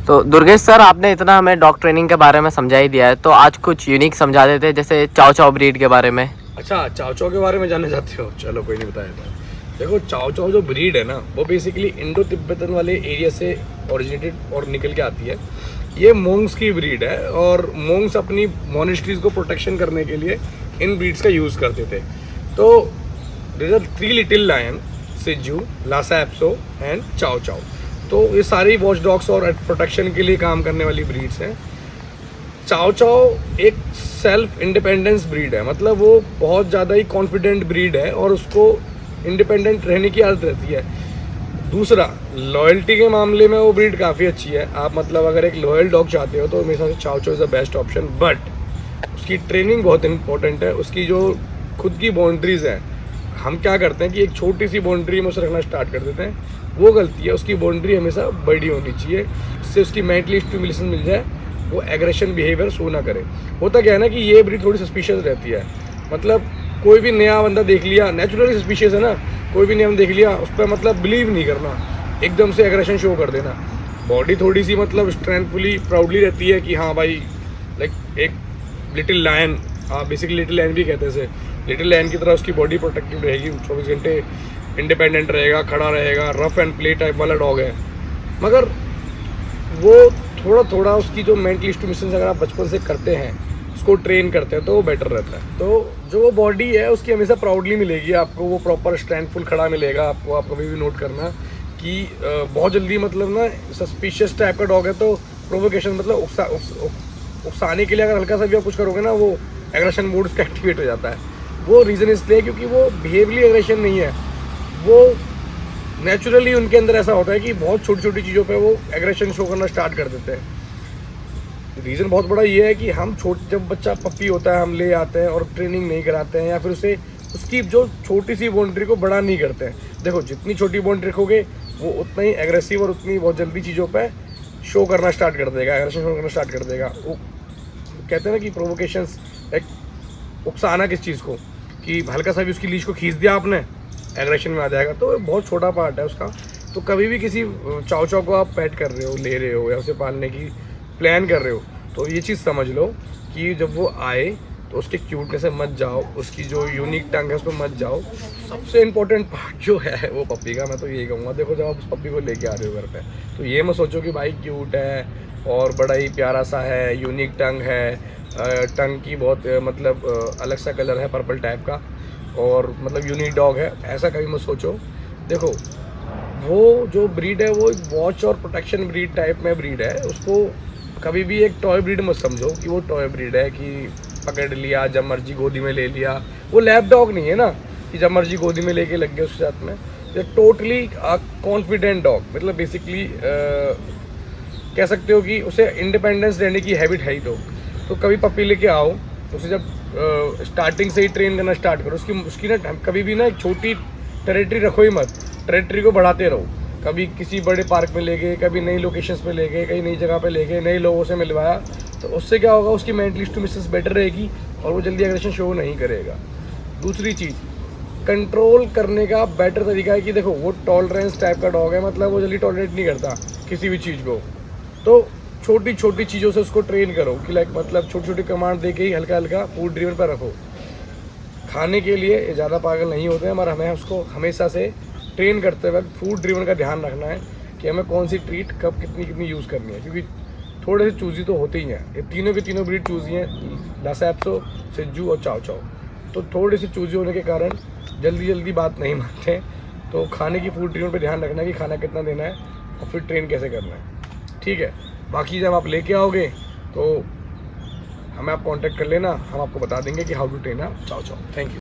तो दुर्गेश सर, आपने इतना हमें डॉग ट्रेनिंग के बारे में समझा ही दिया है, तो आज कुछ यूनिक समझा देते, जैसे चाव चाव ब्रीड के बारे में। अच्छा, चाव चाव के बारे में जानना चाहते हो? चलो कोई नहीं, बताया था। देखो, चाव चाव जो ब्रीड है ना, वो बेसिकली इंडो तिब्बतन वाले एरिया से ओरिजिनेटेड और निकल के आती है। ये मोंग्स की ब्रीड है और मोंग्स अपनी मोनेस्ट्रीज को प्रोटेक्शन करने के लिए इन ब्रीड्स का यूज़ करते थे। तो देयर आर 3 लिटिल लायन, सिजू, Lhasa Apso and chow chow. तो ये सारी वॉच डॉग्स और प्रोटेक्शन के लिए काम करने वाली ब्रीड्स हैं। चाव चाव एक सेल्फ इंडिपेंडेंस ब्रीड है, मतलब वो बहुत ज़्यादा ही कॉन्फिडेंट ब्रीड है और उसको इंडिपेंडेंट रहने की आदत रहती है। दूसरा, लॉयल्टी के मामले में वो ब्रीड काफ़ी अच्छी है। आप मतलब अगर एक लॉयल डॉग चाहते हो तो मेरे हिसाब से चाव चाव is the best option. But उसकी ट्रेनिंग बहुत इंपॉर्टेंट है। उसकी जो खुद की बाउंड्रीज़ हैं, हम क्या करते हैं कि एक छोटी सी बाउंड्री में उसे रखना स्टार्ट कर देते हैं, वो गलती है। उसकी बाउंड्री हमेशा बड़ी होनी चाहिए, जिससे उसकी मेंटली स्टिमुलेशन मिल जाए, वो एग्रेशन बिहेवियर शो ना करे। होता क्या है ना कि ये ब्रीड थोड़ी सस्पिशियस रहती है। मतलब कोई भी नया बंदा देख लिया, नेचुरली सस्पिशियस है ना, कोई भी नया देख लिया उस पर मतलब बिलीव नहीं करना, एकदम से एग्रेशन शो कर देना। बॉडी थोड़ी सी मतलब स्ट्रेंथफुली प्राउडली रहती है कि हाँ भाई, लाइक एक little lion, basically little lion भी कहते हैं इसे, लिटिल लायन की तरह उसकी बॉडी प्रोटेक्टिव रहेगी, 24 घंटे इंडिपेंडेंट रहेगा, खड़ा रहेगा, रफ एंड प्ले टाइप वाला डॉग है। मगर वो थोड़ा थोड़ा उसकी जो मेंटल स्टिमुलेशन अगर आप बचपन से करते हैं, उसको ट्रेन करते हैं, तो वो बेटर रहता है। तो जो वो बॉडी है उसकी हमेशा प्राउडली मिलेगी आपको, वो प्रॉपर स्ट्रेंथफुल खड़ा मिलेगा आपको। आप कभी भी नोट करना कि बहुत जल्दी मतलब ना सस्पिशियस टाइप का डॉग है तो प्रोवोकेशन मतलब उकसाने के लिए अगर हल्का सा भी आप कुछ करोगे ना, वो एग्रेशन मोड उसका एक्टिवेट हो जाता है। वो रीज़न इसलिए क्योंकि वो बिहेवियरली एग्रेशन नहीं है, वो नेचुरली उनके अंदर ऐसा होता है कि बहुत छोटी छोटी चीज़ों पे वो एग्रेशन शो करना स्टार्ट कर देते हैं। रीज़न बहुत बड़ा ये है कि हम जब बच्चा पप्पी होता है हम ले आते हैं और ट्रेनिंग नहीं कराते हैं, या फिर उसे उसकी जो छोटी सी बाउंड्री को बड़ा नहीं करते हैं। देखो, जितनी छोटी बाउंड्री रखोगे वो उतना ही एग्रेसिव और उतनी बहुत जल्दी चीज़ों पे शो करना स्टार्ट कर देगा, एग्रेशन शो करना स्टार्ट कर देगा। वो कहते हैं ना कि प्रोवोकेशंस, एक उकसाना किस चीज़ को, कि हल्का सा भी उसकी लीश को खींच दिया आपने, एग्रेशन में आ जाएगा। तो बहुत छोटा पार्ट है उसका। तो कभी भी किसी चाव चाव को आप पेट कर रहे हो, ले रहे हो, या उसे पालने की प्लान कर रहे हो, तो ये चीज़ समझ लो कि जब वो आए तो उसके क्यूटनेस से मत जाओ, उसकी जो यूनिक टंग है उस पर मत जाओ। सबसे इम्पोर्टेंट पार्ट जो है वो पप्पी का, मैं तो यही कहूँगा। देखो, जब आप उस पप्पी को लेके आ रहे हो घर पे, तो ये मत सोचो कि भाई क्यूट है और बड़ा ही प्यारा सा है, यूनिक टंग है, टंग की बहुत मतलब अलग सा कलर है पर्पल टाइप का, और मतलब यूनिक डॉग है, ऐसा कभी मत सोचो। देखो, वो जो ब्रीड है वो एक वॉच और प्रोटेक्शन ब्रीड टाइप में ब्रीड है। उसको कभी भी एक टॉय ब्रीड मत समझो कि वो टॉय ब्रीड है कि पकड़ लिया, जब मर्जी गोदी में ले लिया। वो लैब डॉग नहीं है ना कि जब मर्जी गोदी में लेके लग गए उसके साथ में। ये टोटली कॉन्फिडेंट डॉग, मतलब बेसिकली कह सकते हो कि उसे इंडिपेंडेंस देने की हैबिट है ही। तो कभी पप्पी लेके आओ, उसे जब स्टार्टिंग से ही ट्रेन करना स्टार्ट करो। उसकी ना कभी भी ना एक छोटी टेरिटरी रखो ही मत, टेरिटरी को बढ़ाते रहो। कभी किसी बड़े पार्क में ले गए, कभी नई लोकेशंस पे ले गए, कहीं नई जगह पे ले गए, नए लोगों से मिलवाया, तो उससे क्या होगा, उसकी मेंटल स्टिमुलेशन बेटर रहेगी और वो जल्दी एग्रेशन शो नहीं करेगा। दूसरी चीज़, कंट्रोल करने का बेटर तरीका है कि देखो, वो टॉलरेंस टाइप का डॉग है, मतलब वो जल्दी टॉलरेट नहीं करता किसी भी चीज़ को। तो छोटी छोटी चीज़ों से उसको ट्रेन करो कि लाइक मतलब छोटी छोटी कमांड दे के ही हल्का हल्का फूड ड्रिवन पर रखो। खाने के लिए ये ज़्यादा पागल नहीं होते हैं, मगर हमें उसको हमेशा से ट्रेन करते वक्त फूड ड्रिवन का ध्यान रखना है कि हमें कौन सी ट्रीट कब कितनी कितनी यूज़ करनी है, क्योंकि थोड़े से चूज़ी तो होते ही हैं। ये तीनों के तीनों ब्रीड चूज़ी हैं, लासा एप्सो, सिज्जू और चाव चाव। तो थोड़ी सी चूज़ी होने के कारण जल्दी जल्दी बात नहीं मानते हैं। तो खाने की फूड ड्रिवन पर ध्यान रखना है कि खाना कितना देना है और फिर ट्रेन कैसे करना है, ठीक है। बाकी जब आप लेके आओगे तो हमें आप कांटेक्ट कर लेना, हम आपको बता देंगे कि हाउ टू ट्रेन चाव चाव। Thank you.